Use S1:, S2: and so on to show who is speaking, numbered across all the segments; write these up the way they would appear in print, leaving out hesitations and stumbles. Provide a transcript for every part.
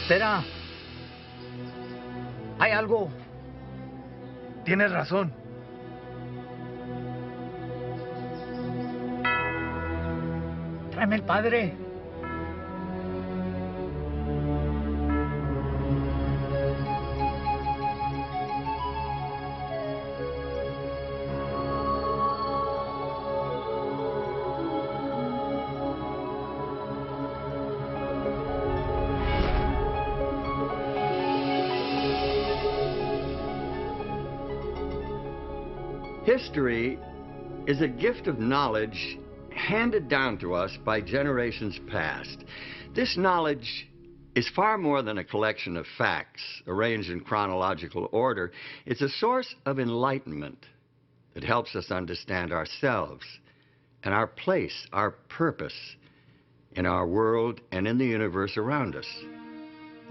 S1: Espera. Hay algo. Tienes razón. Tráeme el padre.
S2: History is a gift of knowledge handed down to us by generations past. This knowledge is far more than a collection of facts arranged in chronological order. It's a source of enlightenment that helps us understand ourselves and our place, our purpose in our world and in the universe around us.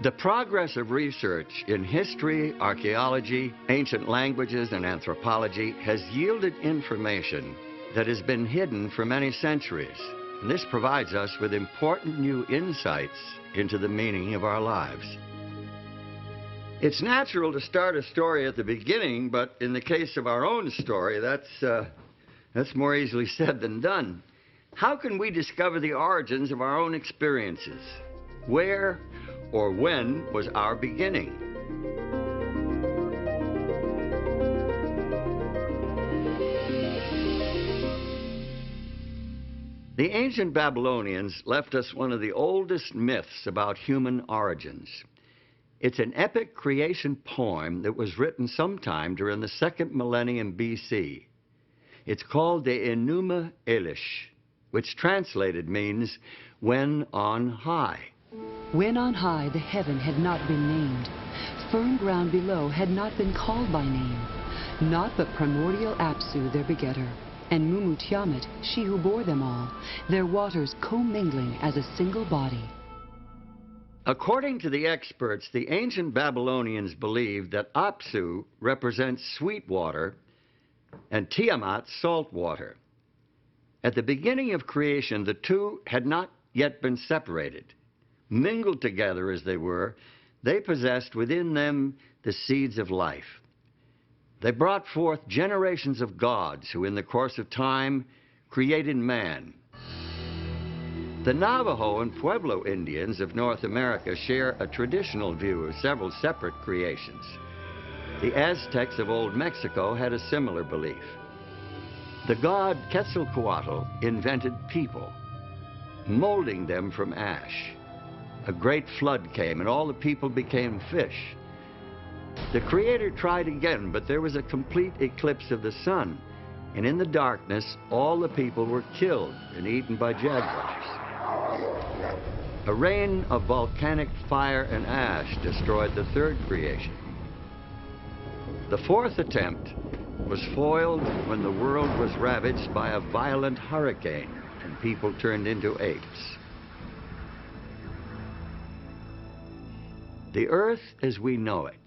S2: The progress of research in history, archaeology, ancient languages, and anthropology has yielded information that has been hidden for many centuries. And this provides us with important new insights into the meaning of our lives. It's natural to start a story at the beginning, but in the case of our own story, that's more easily said than done. How can we discover the origins of our own experiences? Where or when was our beginning? The ancient Babylonians left us one of the oldest myths about human origins. It's an epic creation poem that was written sometime during the 2nd millennium BC. It's called the Enuma Elish, which translated means when on high.
S3: When on high the heaven had not been named, firm ground below had not been called by name, not but primordial Apsu their begetter, and Mumu Tiamat, she who bore them all, their waters commingling as a single body.
S2: According to the experts, the ancient Babylonians believed that Apsu represents sweet water and Tiamat salt water. At the beginning of creation, the two had not yet been separated. Mingled together as they were, they possessed within them the seeds of life. They brought forth generations of gods who in the course of time created man. The Navajo and Pueblo Indians of North America share a traditional view of several separate creations. The Aztecs of Old Mexico had a similar belief. The god Quetzalcoatl invented people, molding them from ash. A great flood came and all the people became fish. The Creator tried again, but there was a complete eclipse of the sun, and in the darkness all the people were killed and eaten by jaguars. A rain of volcanic fire and ash destroyed the third creation. The fourth attempt was foiled when the world was ravaged by a violent hurricane and people turned into apes. The earth as we know it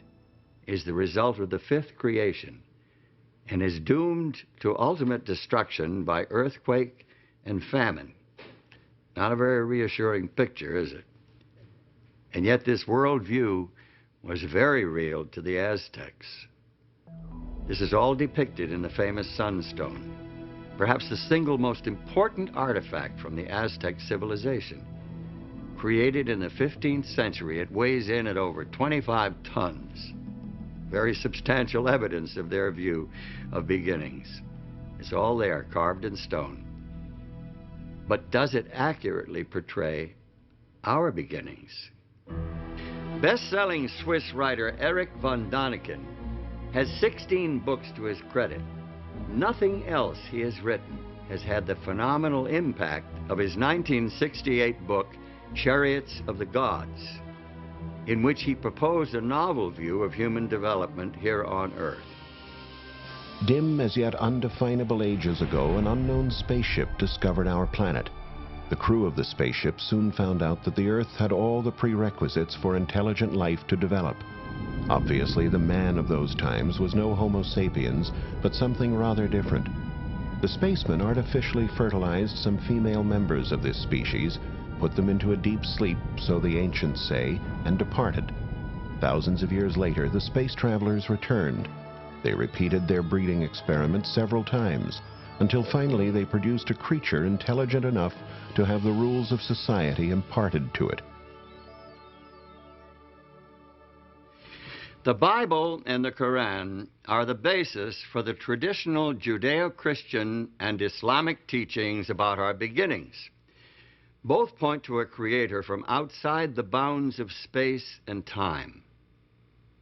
S2: is the result of the fifth creation and is doomed to ultimate destruction by earthquake and famine. Not a very reassuring picture, is it? And yet this worldview was very real to the Aztecs. This is all depicted in the famous sunstone, perhaps the single most important artifact from the Aztec civilization. Created in the 15th century, it weighs in at over 25 tons. Very substantial evidence of their view of beginnings. It's all there, carved in stone. But does it accurately portray our beginnings? Best-selling Swiss writer Erich von Däniken has 16 books to his credit. Nothing else he has written has had the phenomenal impact of his 1968 book, Chariots of the Gods, in which he proposed a novel view of human development here on Earth.
S4: Dim as yet undefinable ages ago, an unknown spaceship discovered our planet. The crew of the spaceship soon found out that the Earth had all the prerequisites for intelligent life to develop. Obviously, the man of those times was no Homo sapiens, but something rather different. The spacemen artificially fertilized some female members of this species, put them into a deep sleep, so the ancients say, and departed. Thousands of years later, the space travelers returned. They repeated their breeding experiments several times, until finally they produced a creature intelligent enough to have the rules of society imparted to it.
S2: The Bible and the Quran are the basis for the traditional Judeo-Christian and Islamic teachings about our beginnings. Both point to a creator from outside the bounds of space and time.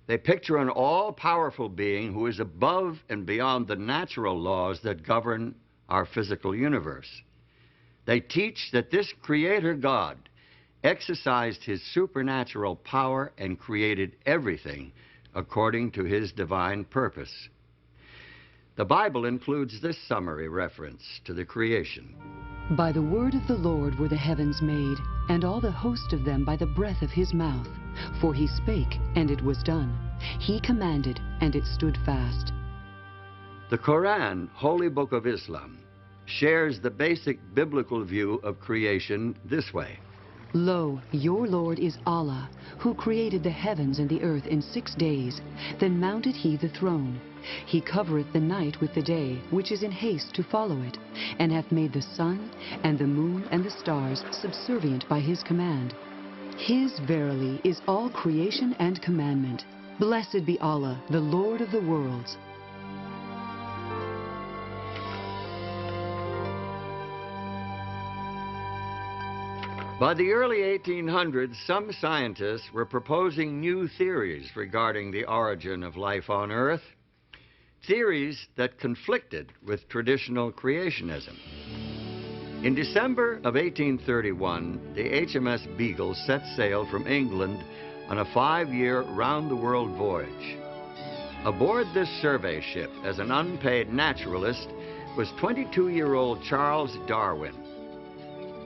S2: They picture an all-powerful being who is above and beyond the natural laws that govern our physical universe. They teach that this creator God exercised his supernatural power and created everything according to his divine purpose. The Bible includes this summary reference to the creation.
S3: By the word of the Lord were the heavens made, and all the host of them by the breath of his mouth. For he spake, and it was done. He commanded, and it stood fast.
S2: The Quran, Holy Book of Islam, shares the basic biblical view of creation this way.
S3: Lo, your Lord is Allah, who created the heavens and the earth in 6 days. Then mounted he the throne. He covereth the night with the day, which is in haste to follow it, and hath made the sun, and the moon, and the stars subservient by his command. His verily is all creation and commandment. Blessed be Allah, the Lord of the worlds.
S2: By the early 1800s, some scientists were proposing new theories regarding the origin of life on Earth, theories that conflicted with traditional creationism. In December of 1831, the HMS Beagle set sail from England on a 5-year round-the-world voyage. Aboard this survey ship as an unpaid naturalist was 22-year-old Charles Darwin.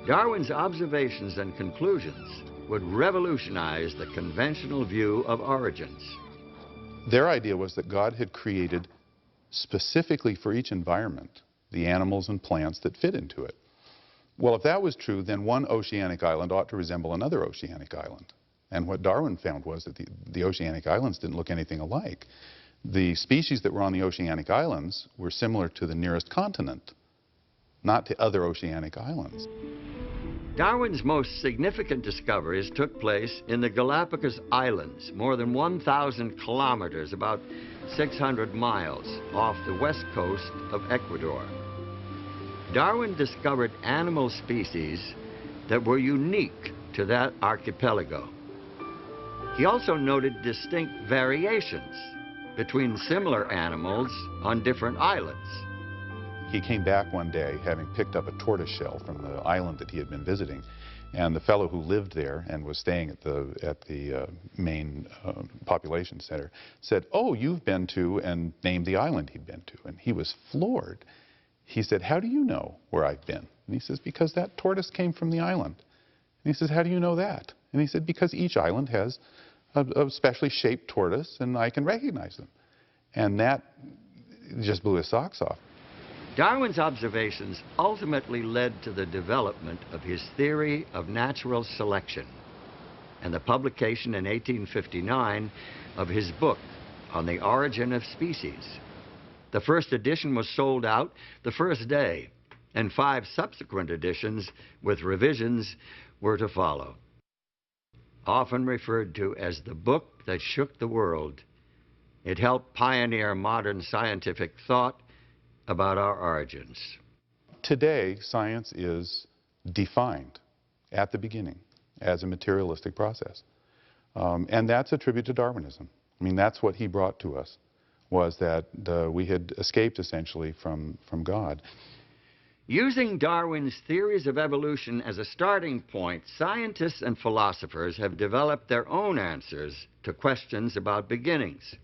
S2: Darwin's observations and conclusions would revolutionize the conventional view of origins.
S5: Their idea was that God had created specifically for each environment the animals and plants that fit into it. Well, if that was true, then one oceanic island ought to resemble another oceanic island. And what Darwin found was that the oceanic islands didn't look anything alike. The species that were on the oceanic islands were similar to the nearest continent, not to other oceanic islands.
S2: Darwin's most significant discoveries took place in the Galapagos Islands, more than 1,000 kilometers, about 600 miles off the west coast of Ecuador. Darwin discovered animal species that were unique to that archipelago. He also noted distinct variations between similar animals on different islands.
S5: He came back one day having picked up a tortoiseshell from the island that he had been visiting, and the fellow who lived there and was staying at the main population center said, "Oh, you've been to," and named the island he'd been to, and he was floored. He said, "How do you know where I've been?" And he says, "Because that tortoise came from the island." And he says, "How do you know that?" And he said, "Because each island has a specially shaped tortoise, and I can recognize them." And that just blew his socks off.
S2: Darwin's observations ultimately led to the development of his theory of natural selection and the publication in 1859 of his book on the origin of species. The first edition was sold out the first day, and 5 subsequent editions with revisions were to follow. Often referred to as the book that shook the world, it helped pioneer modern scientific thought about our origins.
S5: Today, science is defined at the beginning as a materialistic process. And that's a tribute to Darwinism. I mean, that's what he brought to us, was that we had escaped essentially from God.
S2: Using Darwin's theories of evolution as a starting point, scientists and philosophers have developed their own answers to questions about beginnings.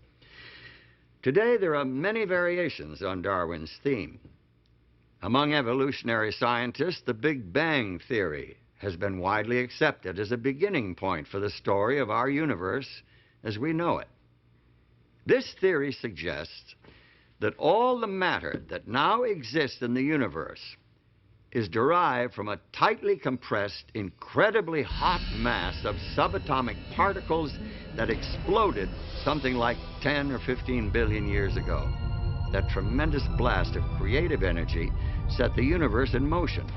S2: Today, there are many variations on Darwin's theme. Among evolutionary scientists, the Big Bang theory has been widely accepted as a beginning point for the story of our universe as we know it. This theory suggests that all the matter that now exists in the universe is derived from a tightly compressed, incredibly hot mass of subatomic particles that exploded something like 10 or 15 billion years ago. That tremendous blast of creative energy set the universe in motion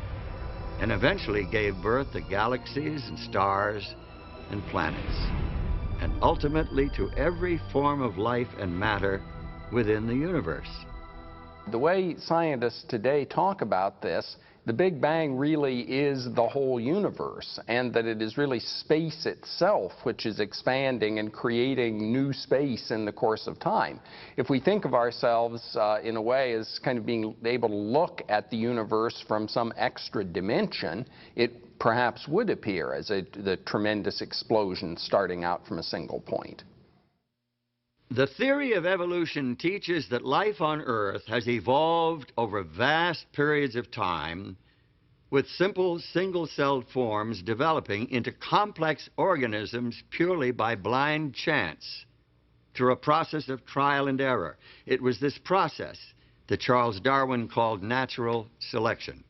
S2: and eventually gave birth to galaxies and stars and planets, and ultimately to every form of life and matter within the universe.
S6: The way scientists today talk about this, the Big Bang really is the whole universe, and that it is really space itself which is expanding and creating new space in the course of time. If we think of ourselves in a way as kind of being able to look at the universe from some extra dimension, it perhaps would appear as the tremendous explosion starting out from a single point.
S2: The theory of evolution teaches that life on Earth has evolved over vast periods of time, with simple single-celled forms developing into complex organisms purely by blind chance, through a process of trial and error. It was this process that Charles Darwin called natural selection.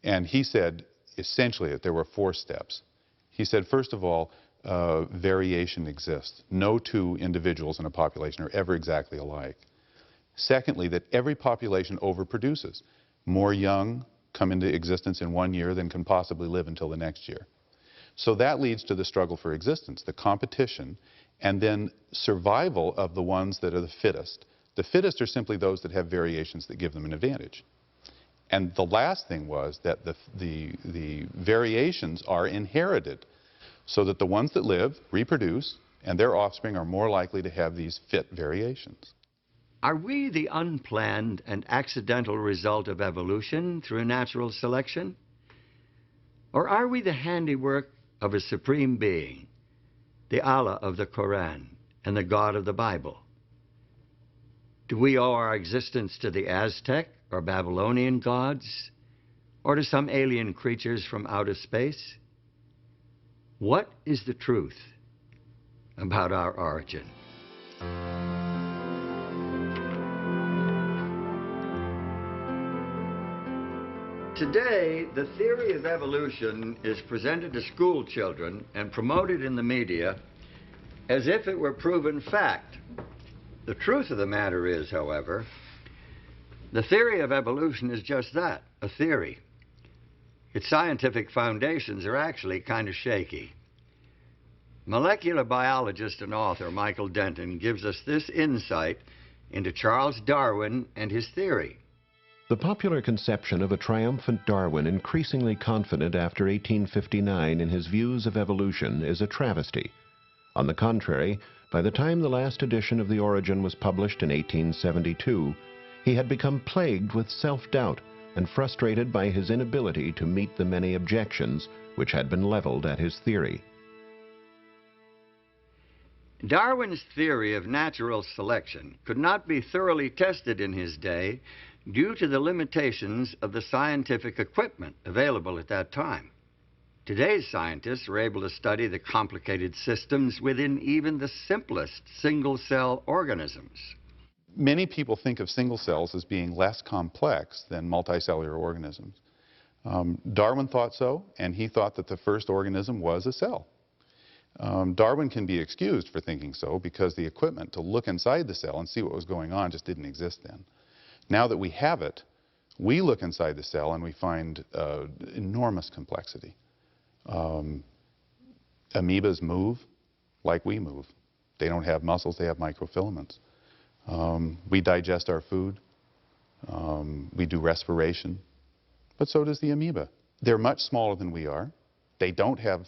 S5: And he said, essentially, that there were 4 steps. He said, first of all, variation exists. No 2 individuals in a population are ever exactly alike. Secondly, that every population overproduces. More young come into existence in 1 year than can possibly live until the next year. So that leads to the struggle for existence, the competition, and then survival of the ones that are the fittest. The fittest are simply those that have variations that give them an advantage. And the last thing was that the variations are inherited, so that the ones that live reproduce, and their offspring are more likely to have these fit variations.
S2: Are we the unplanned and accidental result of evolution through natural selection? Or are we the handiwork of a supreme being, the Allah of the Quran and the God of the Bible? Do we owe our existence to the Aztec or Babylonian gods, or to some alien creatures from outer space? What is the truth about our origin? Today, the theory of evolution is presented to school children and promoted in the media as if it were proven fact. The truth of the matter is, however, the theory of evolution is just that, a theory. Its scientific foundations are actually kind of shaky. Molecular biologist and author Michael Denton gives us this insight into Charles Darwin and his theory.
S4: The popular conception of a triumphant Darwin increasingly confident after 1859 in his views of evolution is a travesty. On the contrary, by the time the last edition of The Origin was published in 1872, he had become plagued with self-doubt and frustrated by his inability to meet the many objections which had been leveled at his theory.
S2: Darwin's theory of natural selection could not be thoroughly tested in his day due to the limitations of the scientific equipment available at that time. Today's scientists are able to study the complicated systems within even the simplest single-cell organisms.
S5: Many people think of single cells as being less complex than multicellular organisms. Darwin thought so, and he thought that the first organism was a cell. Darwin can be excused for thinking so because the equipment to look inside the cell and see what was going on just didn't exist then. Now that we have it, we look inside the cell and we find enormous complexity. Amoebas move like we move. They don't have muscles, they have microfilaments. We digest our food. We do respiration. But so does the amoeba. They're much smaller than we are. They don't have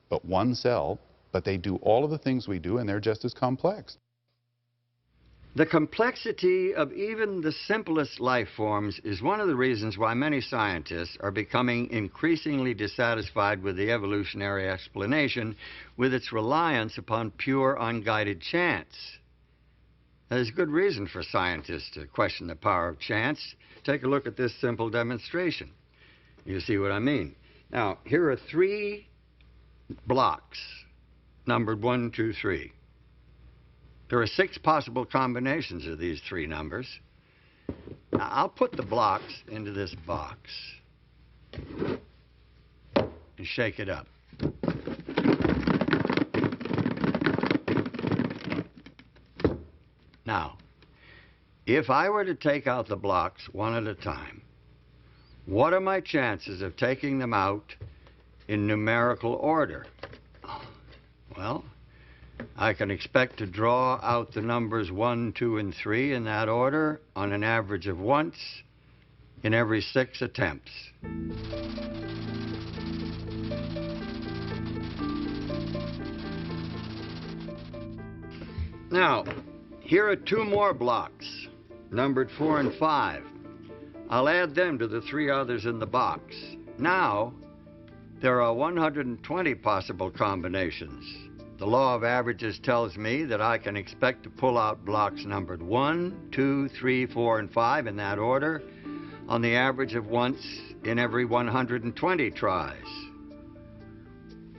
S5: but one cell, but they do all of the things we do, and they're just as complex.
S2: The complexity of even the simplest life forms is one of the reasons why many scientists are becoming increasingly dissatisfied with the evolutionary explanation, with its reliance upon pure, unguided chance. There's good reason for scientists to question the power of chance. Take a look at this simple demonstration. You see what I mean. Now, here are 3 blocks, numbered 1, 2, 3. There are 6 possible combinations of these 3 numbers. Now, I'll put the blocks into this box. and shake it up. Now, if I were to take out the blocks one at a time, what are my chances of taking them out in numerical order? Well, I can expect to draw out the numbers 1, 2, and 3 in that order on an average of once in every 6 attempts. Now, here are 2 more blocks, numbered 4 and 5. I'll add them to the 3 others in the box. Now, there are 120 possible combinations. The law of averages tells me that I can expect to pull out blocks numbered 1, 2, 3, 4, and 5 in that order on the average of once in every 120 tries.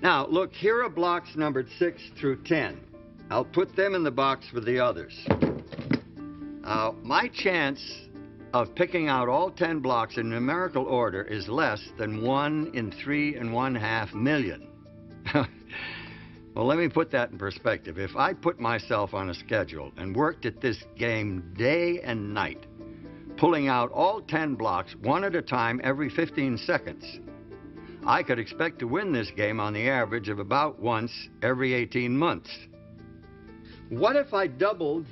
S2: Now, look, here are blocks numbered 6 through 10. I'll put them in the box with the others. My chance of picking out all 10 blocks in numerical order is less than 1 in 3.5 million. Well, let me put that in perspective. If I put myself on a schedule and worked at this game day and night, pulling out all 10 blocks one at a time every 15 seconds, I could expect to win this game on the average of about once every 18 months. What if I doubled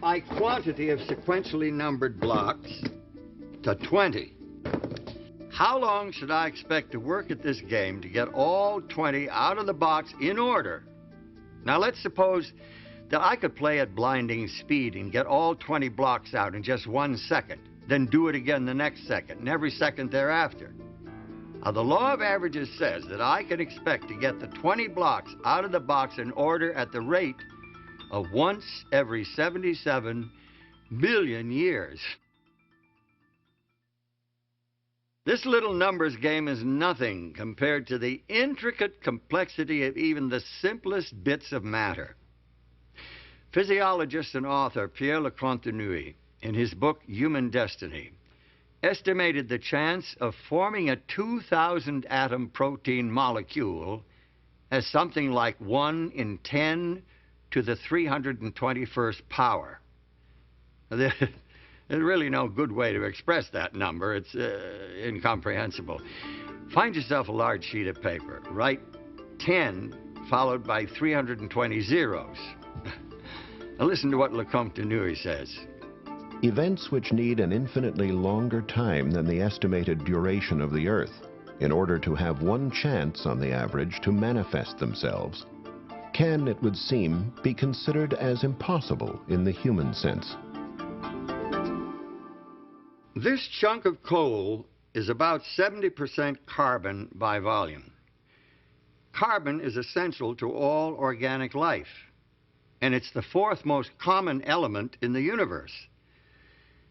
S2: my quantity of sequentially numbered blocks to 20? How long should I expect to work at this game to get all 20 out of the box in order? Now, let's suppose that I could play at blinding speed and get all 20 blocks out in just 1 second, then do it again the next second and every second thereafter. Now, the law of averages says that I can expect to get the 20 blocks out of the box in order at the rate of once every 77 billion years. This little numbers game is nothing compared to the intricate complexity of even the simplest bits of matter. Physiologist and author Pierre Lecontenue, in his book Human Destiny, estimated the chance of forming a 2,000 atom protein molecule as something like 1 in 10 to the 321st power. There's really no good way to express that number. It's incomprehensible. Find yourself a large sheet of paper. Write 10 followed by 320 zeros. Now listen to what Lecontenue says.
S4: Events which need an infinitely longer time than the estimated duration of the Earth in order to have one chance on the average to manifest themselves can, it would seem, be considered as impossible in the human sense.
S2: This chunk of coal is about 70% carbon by volume. Carbon is essential to all organic life, and it's the 4th most common element in the universe.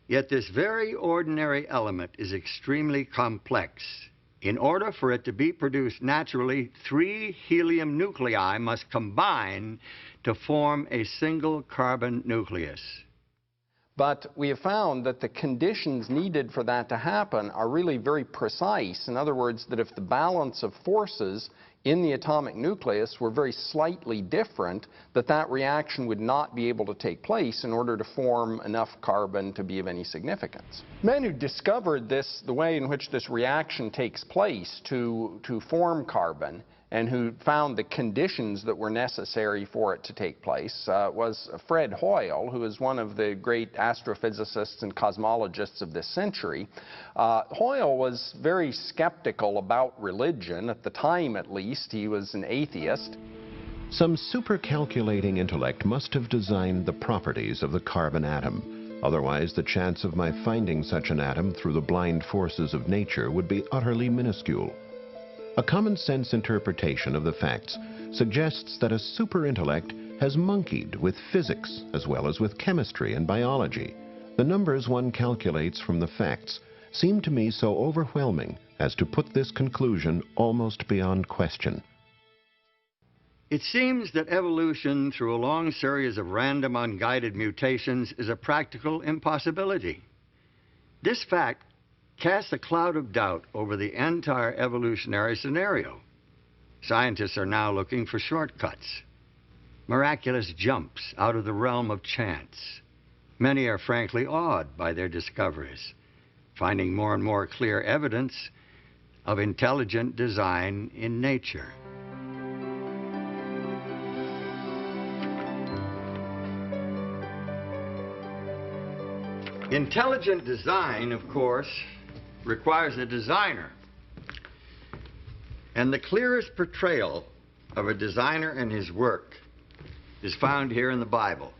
S2: Yet this very ordinary element is extremely complex. In order for it to be produced naturally, 3 helium nuclei must combine to form a single carbon nucleus.
S6: But we have found that the conditions needed for that to happen are really very precise. In other words, that if the balance of forces in the atomic nucleus were very slightly different, that reaction would not be able to take place in order to form enough carbon to be of any significance. Men who discovered this, the way in which this reaction takes place to form carbon, and who found the conditions that were necessary for it to take place, was Fred Hoyle, who is one of the great astrophysicists and cosmologists of this century. Hoyle was very skeptical about religion. At the time, at least, he was an atheist.
S4: Some supercalculating intellect must have designed the properties of the carbon atom. Otherwise, the chance of my finding such an atom through the blind forces of nature would be utterly minuscule. A common-sense interpretation of the facts suggests that a super-intellect has monkeyed with physics as well as with chemistry and biology. The numbers one calculates from the facts seem to me so overwhelming as to put this conclusion almost beyond question.
S2: It seems that evolution through a long series of random unguided mutations is a practical impossibility. This fact casts a cloud of doubt over the entire evolutionary scenario. Scientists are now looking for shortcuts, miraculous jumps out of the realm of chance. Many are frankly awed by their discoveries, finding more and more clear evidence of intelligent design in nature. Intelligent design, of course, requires a designer. And the clearest portrayal of a designer and his work is found here in the Bible.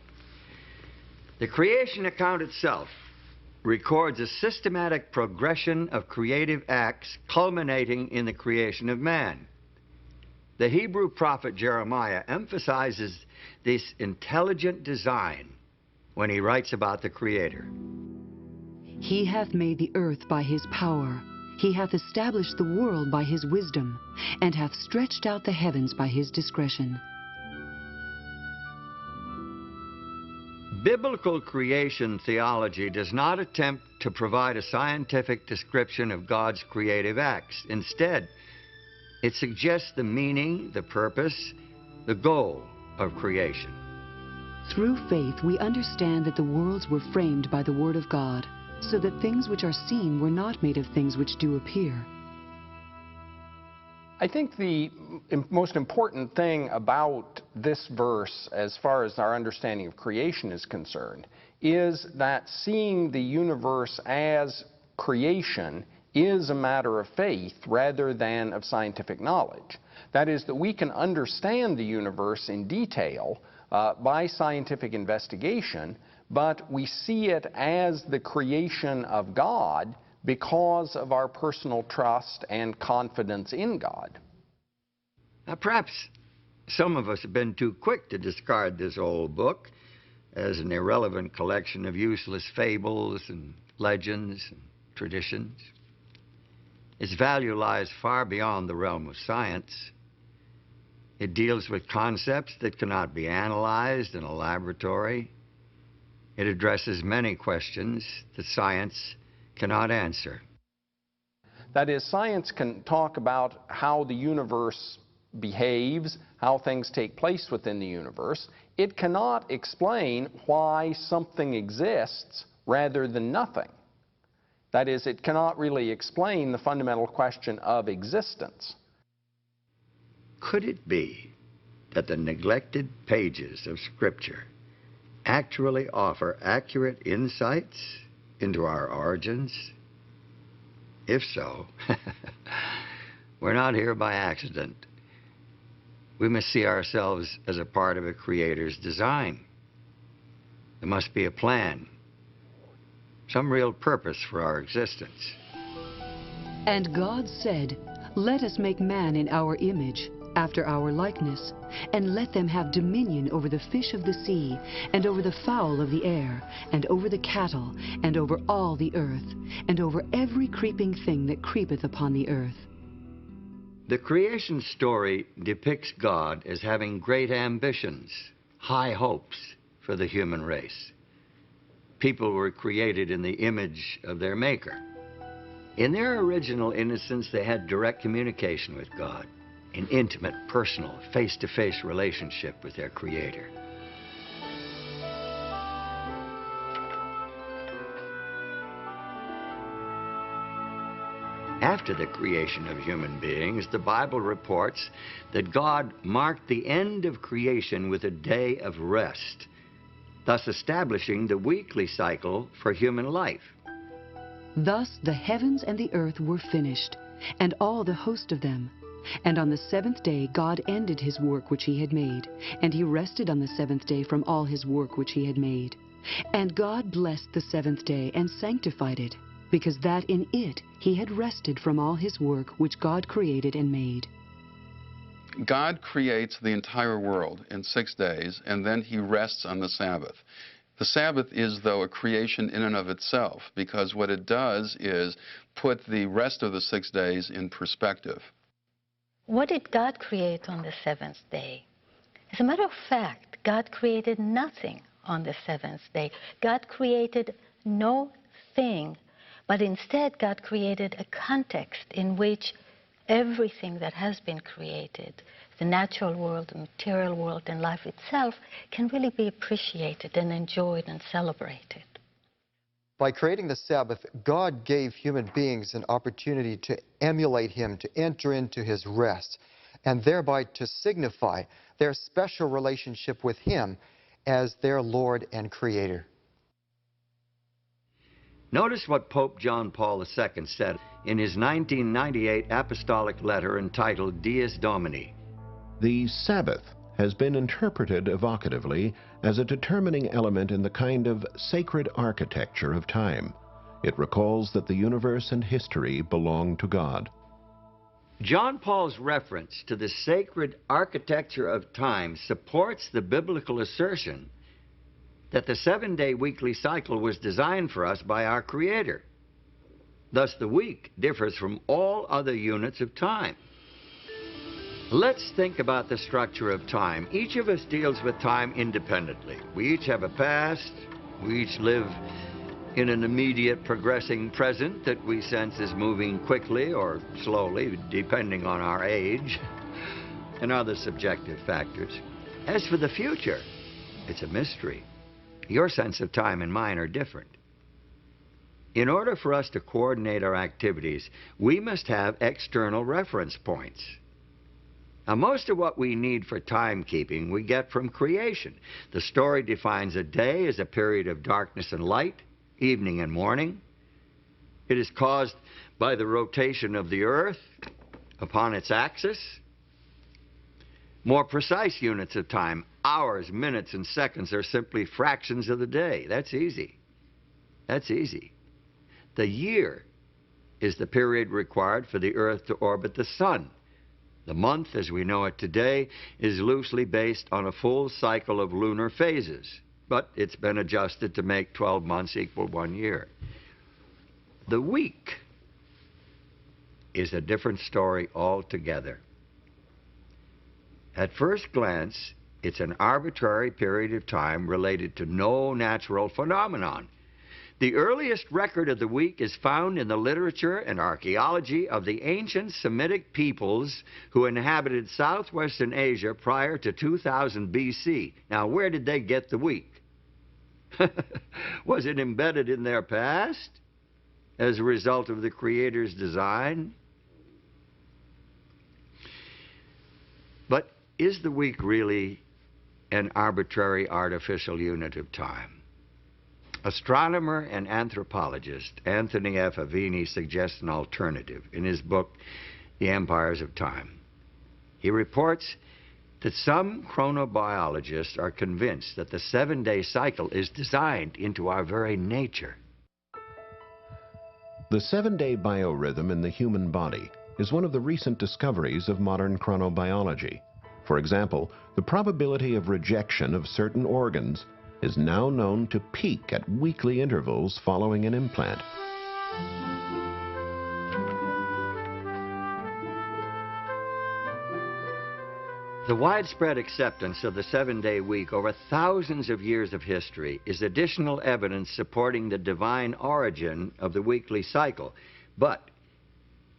S2: The creation account itself records a systematic progression of creative acts culminating in the creation of man. The Hebrew prophet Jeremiah emphasizes this intelligent design when he writes about the Creator.
S3: He hath made the earth by his power. He hath established the world by his wisdom, and hath stretched out the heavens by his discretion.
S2: Biblical creation theology does not attempt to provide a scientific description of God's creative acts. Instead, it suggests the meaning, the purpose, the goal of creation.
S3: Through faith, we understand that the worlds were framed by the Word of God, so that things which are seen were not made of things which do appear.
S6: I think the most important thing about this verse, as far as our understanding of creation is concerned, is that seeing the universe as creation is a matter of faith rather than of scientific knowledge. That is, that we can understand the universe in detail by scientific investigation, but we see it as the creation of God because of our personal trust and confidence in God.
S2: Now, perhaps some of us have been too quick to discard this old book as an irrelevant collection of useless fables and legends and traditions. Its value lies far beyond the realm of science. It deals with concepts that cannot be analyzed in a laboratory. It addresses many questions that science cannot answer.
S6: That is, science can talk about how the universe behaves, how things take place within the universe. It cannot explain why something exists rather than nothing. That is, it cannot really explain the fundamental question of existence.
S2: Could it be that the neglected pages of Scripture actually offer accurate insights into our origins? If so, we're not here by accident. We must see ourselves as a part of a Creator's design. There must be a plan, some real purpose for our existence.
S3: And God said, Let us make man in our image, after our likeness, and let them have dominion over the fish of the sea, and over the fowl of the air, and over the cattle, and over all the earth, and over every creeping thing that creepeth upon the earth.
S2: The creation story depicts God as having great ambitions, high hopes for the human race. People were created in the image of their Maker. In their original innocence, they had direct communication with God, an intimate, personal, face-to-face relationship with their Creator. After the creation of human beings, the Bible reports that God marked the end of creation with a day of rest, thus establishing the weekly cycle for human life.
S3: Thus the heavens and the earth were finished, and all the host of them. And on the seventh day God ended his work which he had made, and he rested on the seventh day from all his work which he had made. And God blessed the seventh day and sanctified it, because that in it he had rested from all his work which God created and made.
S7: God creates the entire world in 6 days, and then he rests on the Sabbath. The Sabbath is, though, a creation in and of itself, because what it does is put the rest of the 6 days in perspective.
S8: What did God create on the seventh day? As a matter of fact, God created nothing on the seventh day. God created no thing But instead, God created a context in which everything that has been created, the natural world, the material world, and life itself, can really be appreciated and enjoyed and celebrated.
S9: By creating the Sabbath, God gave human beings an opportunity to emulate Him, to enter into His rest, and thereby to signify their special relationship with Him as their Lord and Creator.
S2: Notice what Pope John Paul II said in his 1998 apostolic letter entitled Dies Domini.
S4: The Sabbath has been interpreted evocatively as a determining element in the kind of sacred architecture of time. It recalls that the universe and history belong to God.
S2: John Paul's reference to the sacred architecture of time supports the biblical assertion that the 7-day weekly cycle was designed for us by our Creator. Thus, the week differs from all other units of time. Let's think about the structure of time. Each of us deals with time independently. We each have a past. We each live in an immediate progressing present that we sense is moving quickly or slowly, depending on our age and other subjective factors. As for the future, it's a mystery. Your sense of time and mine are different. In order for us to coordinate our activities, we must have external reference points. Now, most of what we need for timekeeping we get from creation. The story defines a day as a period of darkness and light, evening and morning. It is caused by the rotation of the earth upon its axis. More precise units of time, hours, minutes, and seconds, are simply fractions of the day. That's easy. That's easy. The year is the period required for the earth to orbit the sun. The month, as we know it today, is loosely based on a full cycle of lunar phases, but it's been adjusted to make 12 months equal 1 year. The week is a different story altogether. At first glance, it's an arbitrary period of time related to no natural phenomenon. The earliest record of the week is found in the literature and archaeology of the ancient Semitic peoples who inhabited southwestern Asia prior to 2000 BC. Now, where did they get the week? Was it embedded in their past as a result of the Creator's design? But is the week really an arbitrary artificial unit of time? Astronomer and anthropologist Anthony F. Avini suggests an alternative in his book, The Empires of Time. He reports that some chronobiologists are convinced that the 7-day cycle is designed into our very nature.
S4: The 7-day biorhythm in the human body is one of the recent discoveries of modern chronobiology. For example, the probability of rejection of certain organs is now known to peak at weekly intervals following an implant.
S2: The widespread acceptance of the 7-day week over thousands of years of history is additional evidence supporting the divine origin of the weekly cycle. But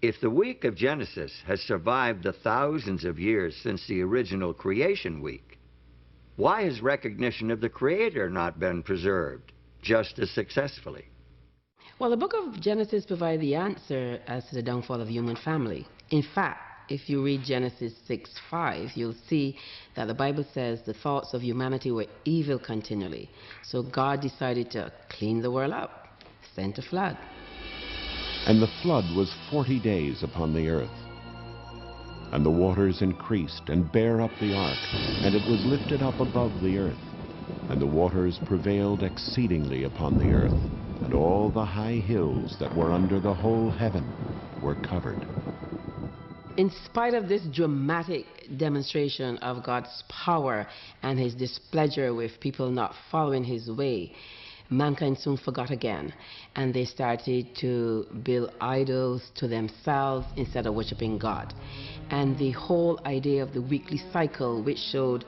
S2: if the week of Genesis has survived the thousands of years since the original creation week, why has recognition of the Creator not been preserved just as successfully?
S10: Well, the book of Genesis provides the answer as to the downfall of the human family. In fact, if you read Genesis 6:5, you'll see that the Bible says the thoughts of humanity were evil continually. So God decided to clean the world up, sent a flood.
S4: And the flood was 40 days upon the earth. And the waters increased and bare up the ark, and it was lifted up above the earth. And the waters prevailed exceedingly upon the earth, and all the high hills that were under the whole heaven were covered.
S10: In spite of this dramatic demonstration of God's power and his displeasure with people not following his way, mankind soon forgot again, and they started to build idols to themselves instead of worshiping God. And the whole idea of the weekly cycle, which showed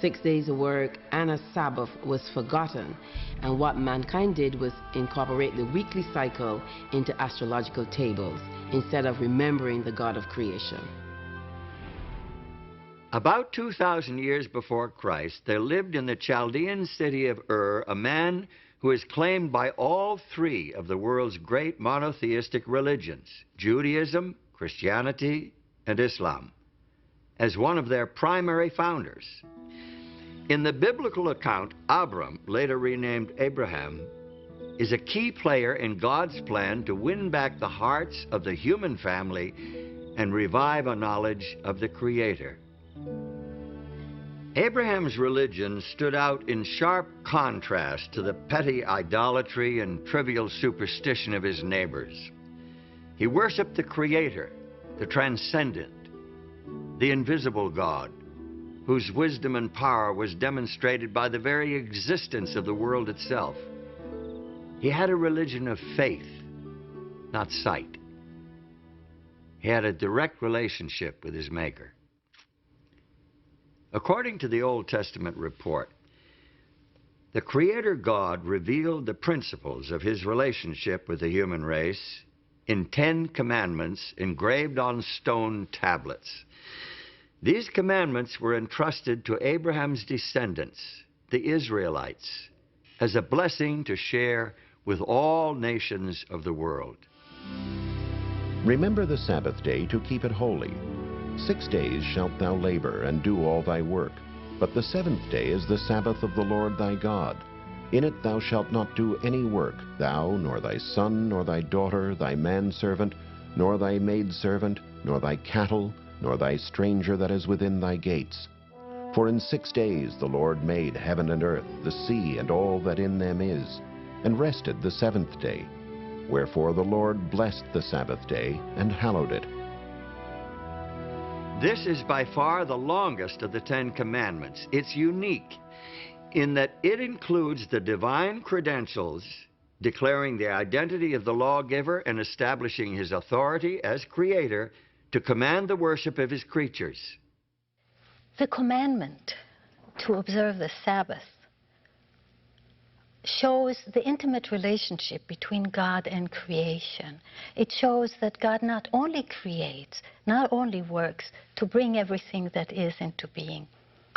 S10: 6 days of work and a Sabbath was forgotten, and what mankind did was incorporate the weekly cycle into astrological tables instead of remembering the God of creation.
S2: About 2,000 years before Christ, there lived in the Chaldean city of Ur a man who is claimed by all three of the world's great monotheistic religions, Judaism, Christianity, and Islam, as one of their primary founders. In the biblical account, Abram, later renamed Abraham, is a key player in God's plan to win back the hearts of the human family and revive a knowledge of the Creator. Abraham's religion stood out in sharp contrast to the petty idolatry and trivial superstition of his neighbors. He worshiped the Creator, the transcendent, the invisible God, whose wisdom and power was demonstrated by the very existence of the world itself. He had a religion of faith, not sight. He had a direct relationship with his Maker. According to the Old Testament report, the Creator God revealed the principles of his relationship with the human race in 10 commandments engraved on stone tablets. These commandments were entrusted to Abraham's descendants, the Israelites, as a blessing to share with all nations of the world.
S4: Remember the Sabbath day to keep it holy. 6 days shalt thou labor and do all thy work, but the 7th day is the Sabbath of the Lord thy God. In it thou shalt not do any work, thou, nor thy son, nor thy daughter, thy manservant, nor thy maidservant, nor thy cattle, nor thy stranger that is within thy gates. For in 6 days the Lord made heaven and earth, the sea, and all that in them is, and rested the 7th day. Wherefore the Lord blessed the Sabbath day, and hallowed it.
S2: This is by far the longest of the 10 Commandments. It's unique in that it includes the divine credentials declaring the identity of the lawgiver and establishing his authority as creator to command the worship of his creatures.
S8: The commandment to observe the Sabbath shows the intimate relationship between God and creation. It shows that God not only creates, not only works to bring everything that is into being,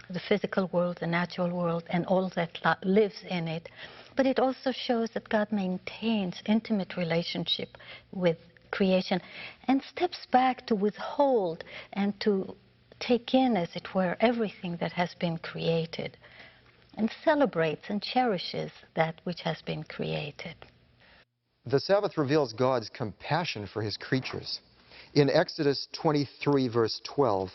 S8: the physical world, the natural world, and all that lives in it, but it also shows that God maintains intimate relationship with creation and steps back to withhold and to take in, as it were, everything that has been created, and celebrates and cherishes that which has been created.
S9: The Sabbath reveals God's compassion for his creatures. In Exodus 23, verse 12,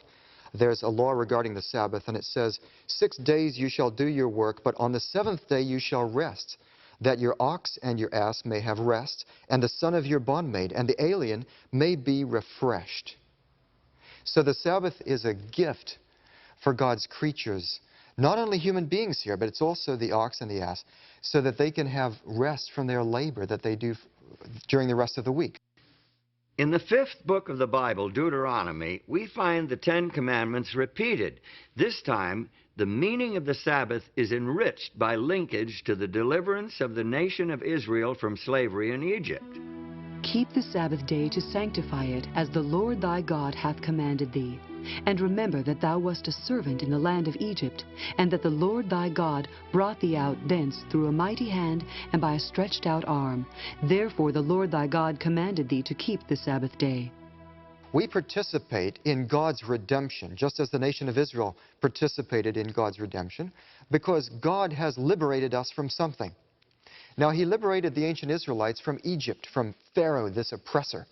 S9: there's a law regarding the Sabbath, and it says, 6 days you shall do your work, but on the 7th day you shall rest, that your ox and your ass may have rest, and the son of your bondmaid and the alien may be refreshed. So the Sabbath is a gift for God's creatures, not only human beings here, but it's also the ox and the ass, so that they can have rest from their labor that they do during the rest of the week.
S2: In the 5th book of the Bible, Deuteronomy, we find the 10 Commandments repeated. This time, the meaning of the Sabbath is enriched by linkage to the deliverance of the nation of Israel from slavery in Egypt.
S3: Keep the Sabbath day to sanctify it, as the Lord thy God hath commanded thee. And remember that thou wast a servant in the land of Egypt, and that the Lord thy God brought thee out thence through a mighty hand and by a stretched out arm. Therefore the Lord thy God commanded thee to keep the Sabbath day.
S9: We participate in God's redemption, just as the nation of Israel participated in God's redemption, because God has liberated us from something. Now, he liberated the ancient Israelites from Egypt, from Pharaoh, this oppressor.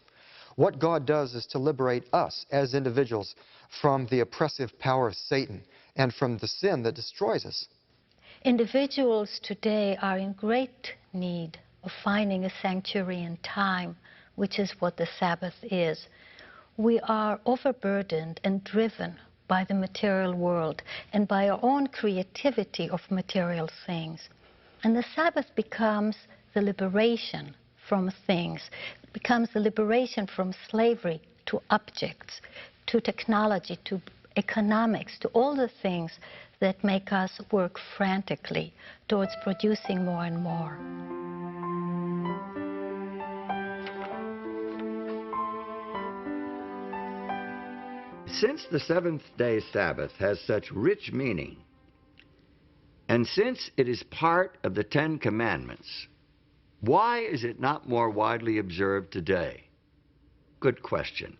S9: What God does is to liberate us as individuals from the oppressive power of Satan and from the sin that destroys us.
S8: Individuals today are in great need of finding a sanctuary in time, which is what the Sabbath is. We are overburdened and driven by the material world and by our own creativity of material things. And the Sabbath becomes the liberation from things, becomes the liberation from slavery to objects, to technology, to economics, to all the things that make us work frantically towards producing more and more.
S2: Since the seventh-day Sabbath has such rich meaning, and since it is part of the Ten Commandments, why is it not more widely observed today? Good question.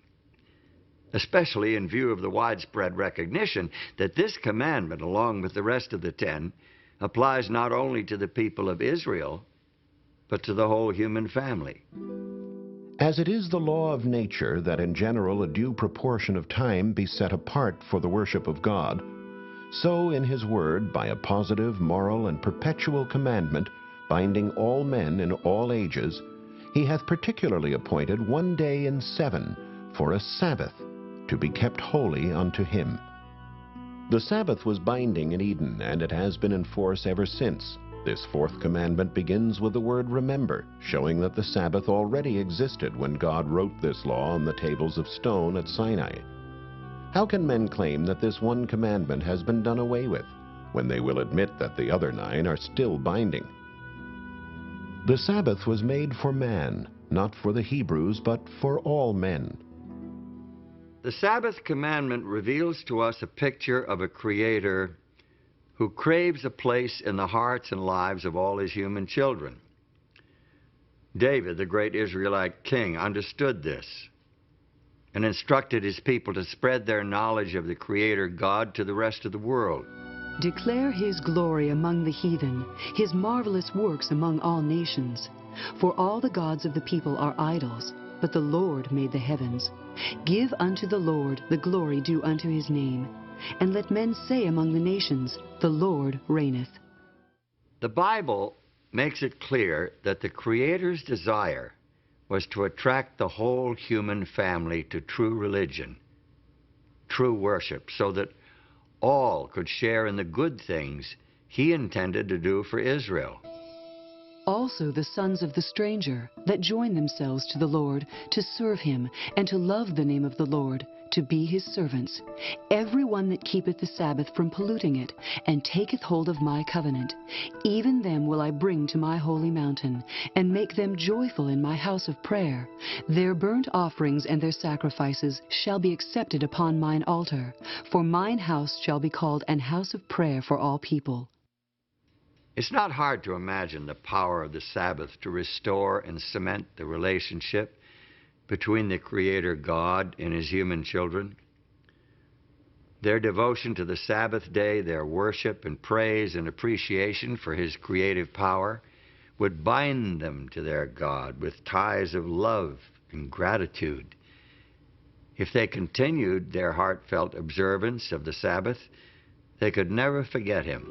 S2: Especially in view of the widespread recognition that this commandment, along with the rest of the 10, applies not only to the people of Israel, but to the whole human family.
S4: As it is the law of nature that in general a due proportion of time be set apart for the worship of God, so in his word, by a positive, moral, and perpetual commandment, binding all men in all ages, he hath particularly appointed one day in 7 for a Sabbath, to be kept holy unto him. The Sabbath was binding in Eden, and it has been in force ever since. This fourth commandment begins with the word remember, showing that the Sabbath already existed when God wrote this law on the tables of stone at Sinai. How can men claim that this one commandment has been done away with, when they will admit that the other 9 are still binding? The Sabbath was made for man, not for the Hebrews, but for all men.
S2: The Sabbath commandment reveals to us a picture of a Creator who craves a place in the hearts and lives of all his human children. David, the great Israelite king, understood this and instructed his people to spread their knowledge of the Creator God to the rest of the world.
S3: Declare his glory among the heathen, his marvelous works among all nations. For all the gods of the people are idols, but the Lord made the heavens. Give unto the Lord the glory due unto his name. And let men say among the nations, the Lord reigneth.
S2: The Bible makes it clear that the Creator's desire was to attract the whole human family to true religion, true worship, so that all could share in the good things he intended to do for Israel.
S3: Also the sons of the stranger that join themselves to the Lord, to serve him, and to love the name of the Lord, to be his servants. Every one that keepeth the Sabbath from polluting it, and taketh hold of my covenant, even them will I bring to my holy mountain, and make them joyful in my house of prayer. Their burnt offerings and their sacrifices shall be accepted upon mine altar, for mine house shall be called an house of prayer for all people.
S2: It's not hard to imagine the power of the Sabbath to restore and cement the relationship between the Creator God and his human children. Their devotion to the Sabbath day, their worship and praise and appreciation for his creative power, would bind them to their God with ties of love and gratitude. If they continued their heartfelt observance of the Sabbath, they could never forget him.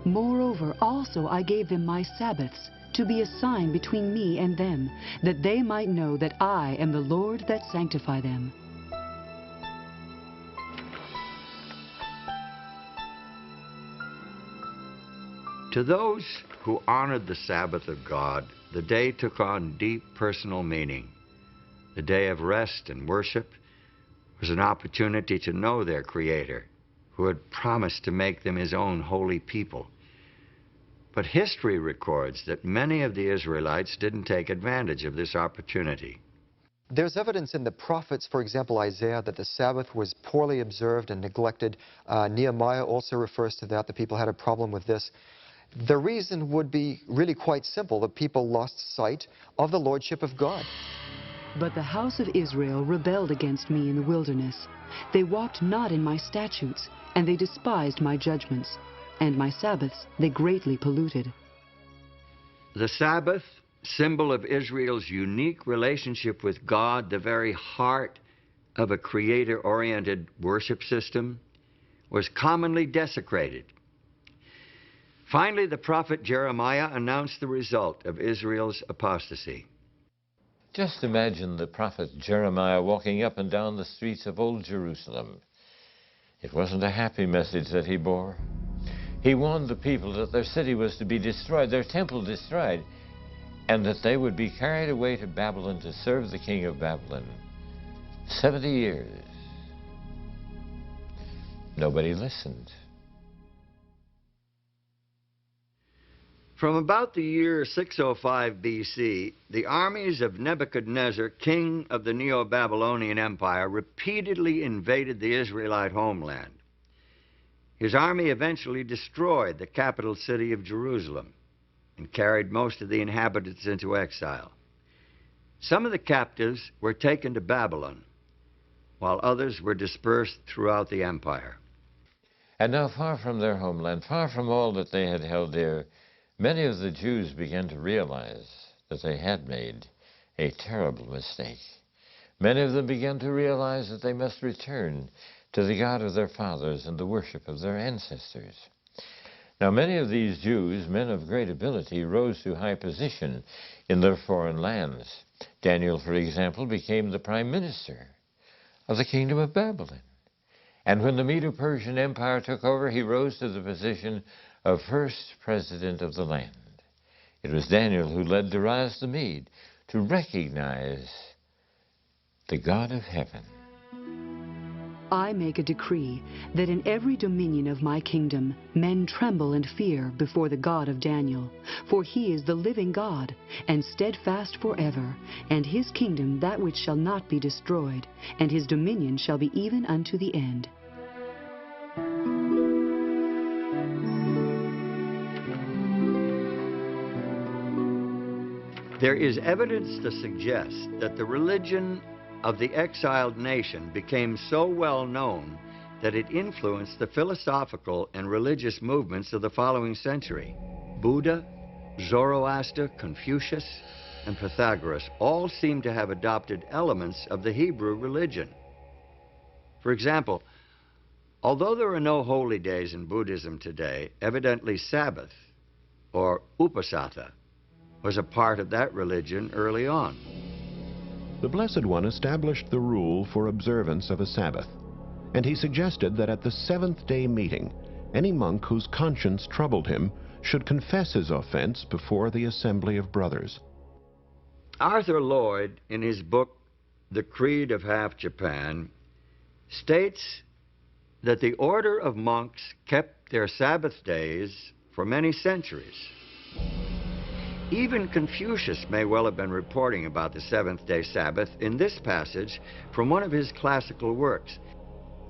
S3: Moreover, also I gave them my Sabbaths, to be a sign between me and them, that they might know that I am the Lord that sanctify them.
S2: To those who honored the Sabbath of God, the day took on deep personal meaning. The day of rest and worship was an opportunity to know their Creator, who had promised to make them his own holy people. But history records that many of the Israelites didn't take advantage of this opportunity.
S9: There's evidence in the prophets, for example, Isaiah, that the Sabbath was poorly observed and neglected. Nehemiah also refers to that. The people had a problem with this. The reason would be really quite simple. The people lost sight of the lordship of God.
S3: But the house of Israel rebelled against me in the wilderness. They walked not in my statutes, and they despised my judgments. And my Sabbaths they greatly polluted.
S2: The Sabbath, symbol of Israel's unique relationship with God, the very heart of a Creator-oriented worship system, was commonly desecrated. Finally, the prophet Jeremiah announced the result of Israel's apostasy.
S11: Just imagine the prophet Jeremiah walking up and down the streets of Old Jerusalem. It wasn't a happy message that he bore. He warned the people that their city was to be destroyed, their temple destroyed, and that they would be carried away to Babylon to serve the king of Babylon. 70 years. Nobody listened.
S2: From about the year 605 BC, the armies of Nebuchadnezzar, king of the Neo-Babylonian Empire, repeatedly invaded the Israelite homeland. His army eventually destroyed the capital city of Jerusalem and carried most of the inhabitants into exile. Some of the captives were taken to Babylon, while others were dispersed throughout the empire.
S11: And now, far from their homeland, far from all that they had held dear, many of the Jews began to realize that they had made a terrible mistake. Many of them began to realize that they must return to the God of their fathers and the worship of their ancestors. Now, many of these Jews, men of great ability, rose to high position in their foreign lands. Daniel, for example, became the prime minister of the kingdom of Babylon. And when the Medo-Persian Empire took over, he rose to the position of first president of the land. It was Daniel who led Darius the Mede to recognize the God of heaven.
S3: I make a decree that in every dominion of my kingdom men tremble and fear before the God of Daniel, for he is the living God, and steadfast forever, and his kingdom that which shall not be destroyed, and his dominion shall be even unto the end.
S2: There is evidence to suggest that the religion of the exiled nation became so well known that it influenced the philosophical and religious movements of the following century. Buddha, Zoroaster, Confucius, and Pythagoras all seem to have adopted elements of the Hebrew religion. For example, although there are no holy days in Buddhism today, evidently Sabbath, or Upasatha, was a part of that religion early on.
S4: The Blessed One established the rule for observance of a Sabbath, and he suggested that at the seventh-day meeting, any monk whose conscience troubled him should confess his offense before the assembly of brothers.
S2: Arthur Lloyd, in his book, The Creed of Half Japan, states that the order of monks kept their Sabbath days for many centuries. Even Confucius may well have been reporting about the seventh-day Sabbath in this passage from one of his classical works.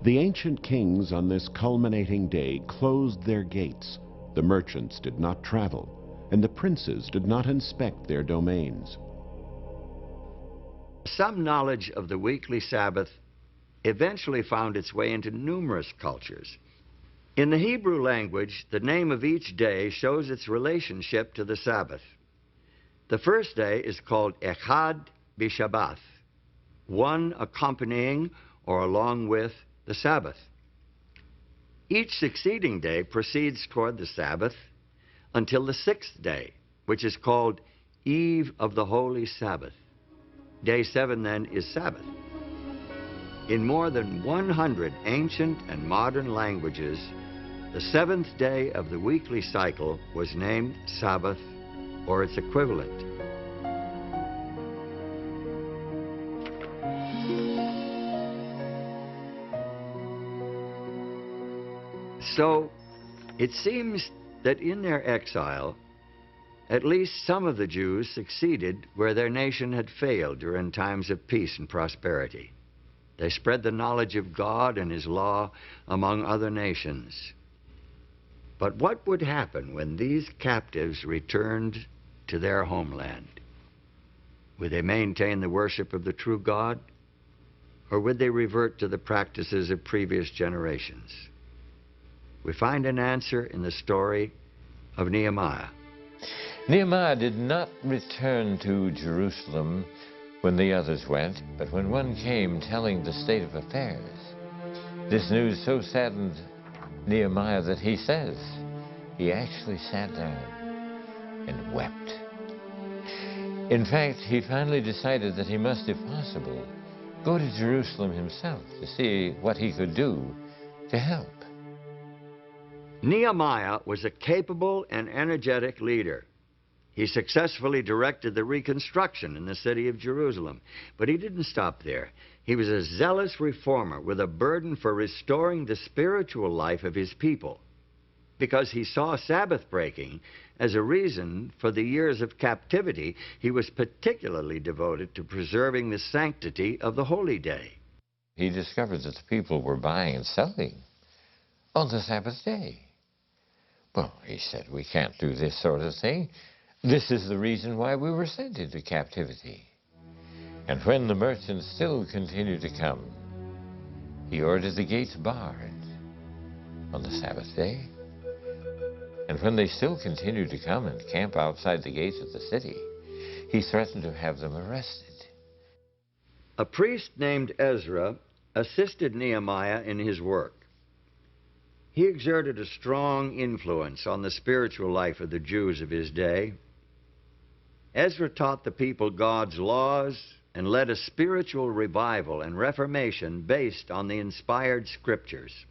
S4: The ancient kings on this culminating day closed their gates. The merchants did not travel, and the princes did not inspect their domains.
S2: Some knowledge of the weekly Sabbath eventually found its way into numerous cultures. In the Hebrew language, the name of each day shows its relationship to the Sabbath. The first day is called Echad B'Shabbath, one accompanying or along with the Sabbath. Each succeeding day proceeds toward the Sabbath until the sixth day, which is called Eve of the Holy Sabbath. Day 7 then is Sabbath. In more than 100 ancient and modern languages, the seventh day of the weekly cycle was named Sabbath or its equivalent. So, it seems that in their exile, at least some of the Jews succeeded where their nation had failed during times of peace and prosperity. They spread the knowledge of God and His law among other nations. But what would happen when these captives returned to their homeland? Would they maintain the worship of the true God, or would they revert to the practices of previous generations? We find an answer in the story of Nehemiah.
S11: Nehemiah did not return to Jerusalem when the others went, but when one came telling the state of affairs. This news so saddened Nehemiah that he says he actually sat down and wept. In fact, he finally decided that he must, if possible, go to Jerusalem himself to see what he could do to help.
S2: Nehemiah was a capable and energetic leader. He successfully directed the reconstruction in the city of Jerusalem. But he didn't stop there. He was a zealous reformer with a burden for restoring the spiritual life of his people. because he saw Sabbath breaking as a reason for the years of captivity, he was particularly devoted to preserving the sanctity of the holy day.
S11: He discovered that the people were buying and selling on the Sabbath day. Well, he said, we can't do this sort of thing. This is the reason why we were sent into captivity. And when the merchants still continued to come, he ordered the gates barred on the Sabbath day. And when they still continued to come and camp outside the gates of the city, he threatened to have them arrested.
S2: A priest named Ezra assisted Nehemiah in his work. He exerted a strong influence on the spiritual life of the Jews of his day. Ezra taught the people God's laws and led a spiritual revival and reformation based on the inspired scriptures.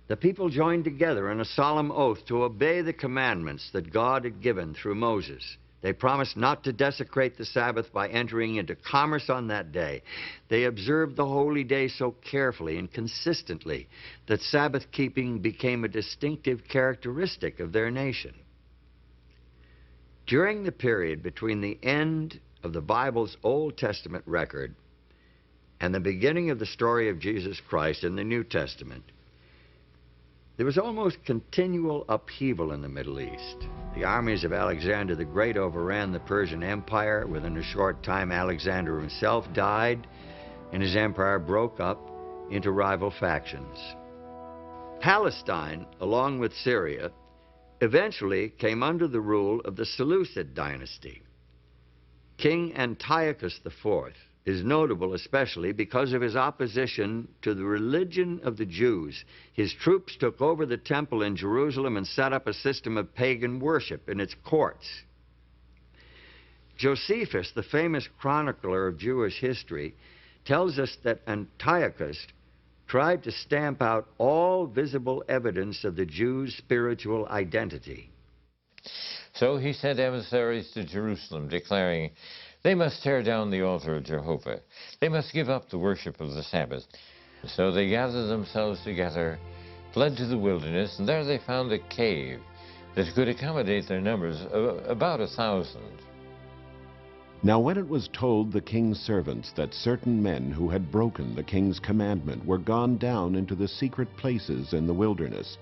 S2: The people joined together in a solemn oath to obey the commandments that God had given through Moses. They promised not to desecrate the Sabbath by entering into commerce on that day. They observed the holy day so carefully and consistently that Sabbath keeping became a distinctive characteristic of their nation. During the period between the end of the Bible's Old Testament record and the beginning of the story of Jesus Christ in the New Testament, there was almost continual upheaval in the Middle East. The armies of Alexander the Great overran the Persian Empire. Within a short time, Alexander himself died, and his empire broke up into rival factions. Palestine, along with Syria, eventually came under the rule of the Seleucid dynasty. King Antiochus IV is notable especially because of his opposition to the religion of the Jews. His troops took over the temple in Jerusalem and set up a system of pagan worship in its courts. Josephus, the famous chronicler of Jewish history, tells us that Antiochus tried to stamp out all visible evidence of the Jews' spiritual identity.
S11: So he sent emissaries to Jerusalem, declaring, they must tear down the altar of Jehovah. They must give up the worship of the Sabbath. So they gathered themselves together, fled to the wilderness, and there they found a cave that could accommodate their numbers, about 1,000.
S4: Now when it was told the king's servants that certain men who had broken the king's commandment were gone down into the secret places in the wilderness,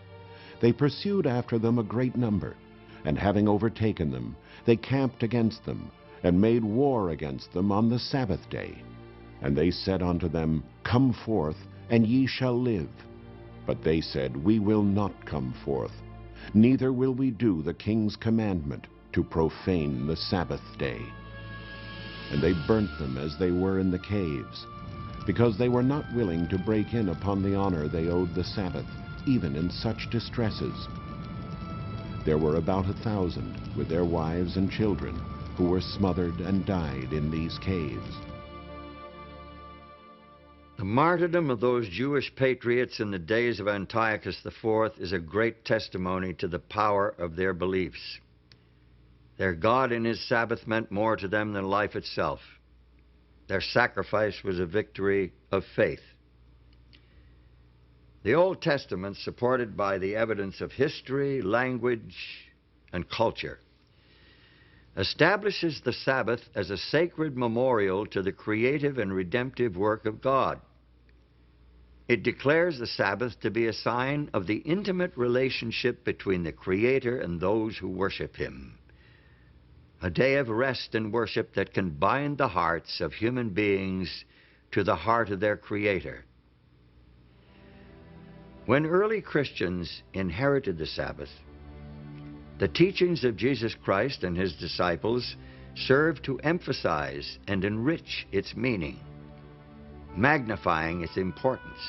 S4: they pursued after them a great number, and having overtaken them, they camped against them, and made war against them on the Sabbath day. And they said unto them, Come forth, and ye shall live. But they said, We will not come forth, neither will we do the king's commandment to profane the Sabbath day. And they burnt them as they were in the caves, because they were not willing to break in upon the honor they owed the Sabbath, even in such distresses. There were about 1,000, with their wives and children, who were smothered and died in these caves.
S2: The martyrdom of those Jewish patriots in the days of Antiochus IV is a great testimony to the power of their beliefs. Their God and his Sabbath meant more to them than life itself. Their sacrifice was a victory of faith. The Old Testament, supported by the evidence of history, language, and culture, establishes the Sabbath as a sacred memorial to the creative and redemptive work of God. It declares the Sabbath to be a sign of the intimate relationship between the Creator and those who worship him, a day of rest and worship that can bind the hearts of human beings to the heart of their Creator. When early Christians inherited the Sabbath, the teachings of Jesus Christ and his disciples served to emphasize and enrich its meaning, magnifying its importance.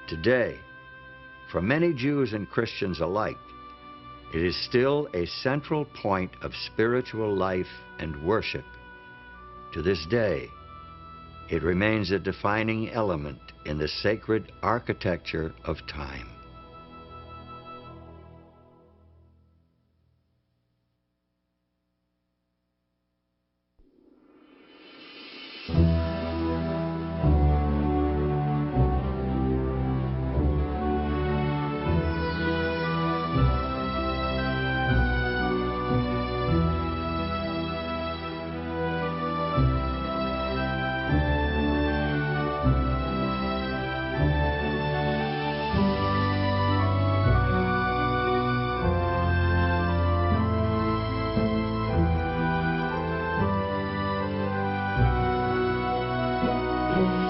S2: Today, for many Jews and Christians alike, it is still a central point of spiritual life and worship. To this day, it remains a defining element in the sacred architecture of time.
S8: Amen.